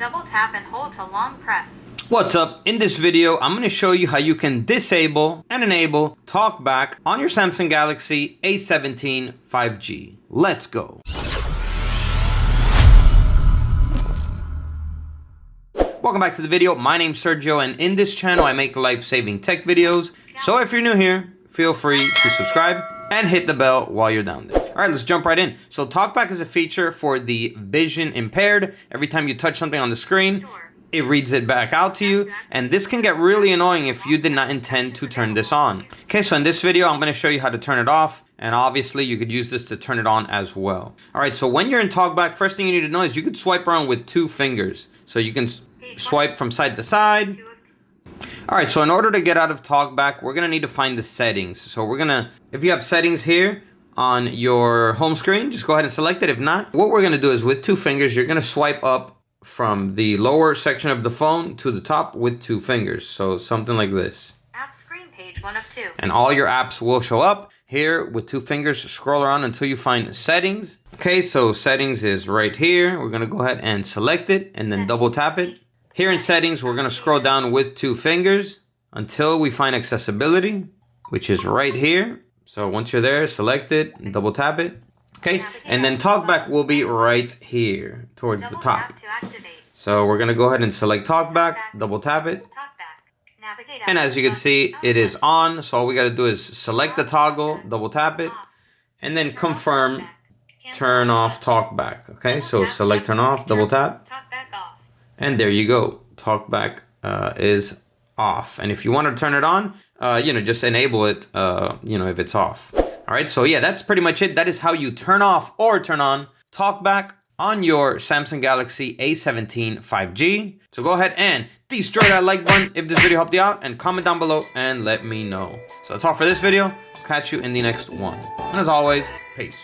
double tap and hold to long press. What's up? In this video, I'm going to show you how you can disable and enable TalkBack on your Samsung Galaxy A17 5G. Let's go. Welcome back to the video. My name's Sergio, and in this channel, I make life-saving tech videos. So if you're new here, feel free to subscribe and hit the bell while you're down there. All right, let's jump right in. So TalkBack is a feature for the vision impaired. Every time you touch something on the screen, it reads it back out to you. And this can get really annoying if you did not intend to turn this on. Okay, so in this video, I'm going to show you how to turn it off. And obviously, you could use this to turn it on as well. All right, so when you're in TalkBack, first thing you need to know is you could swipe around with 2 fingers. So you can swipe from side to side. All right, so in order to get out of TalkBack, we're going to need to find the settings. So we're going to, if you have settings here on your home screen, just go ahead and select it. If not, what we're going to do is with 2 fingers, you're going to swipe up from the lower section of the phone to the top with 2 fingers. So something like this. App screen page 1 of 2. And all your apps will show up. Here with 2 fingers, scroll around until you find settings. Okay, so settings is right here. We're going to go ahead and select it and then double tap it. Here in settings, we're going to scroll down with 2 fingers until we find accessibility, which is right here. So once you're there, select it and double tap it. Okay, and then TalkBack will be right here towards the top. So we're going to go ahead and select TalkBack, double tap it. And as you can see, it is on. So all we got to do is select the toggle, double tap it, and then confirm, turn off TalkBack. Okay, so select turn off, double tap. And there you go. TalkBack is off. And if you want to turn it on, just enable it, if it's off. All right, so yeah, that's pretty much it. That is how you turn off or turn on TalkBack on your Samsung Galaxy A17 5G. So go ahead and destroy that like button if this video helped you out, and comment down below and let me know. So that's all for this video. Catch you in the next one. And as always, peace.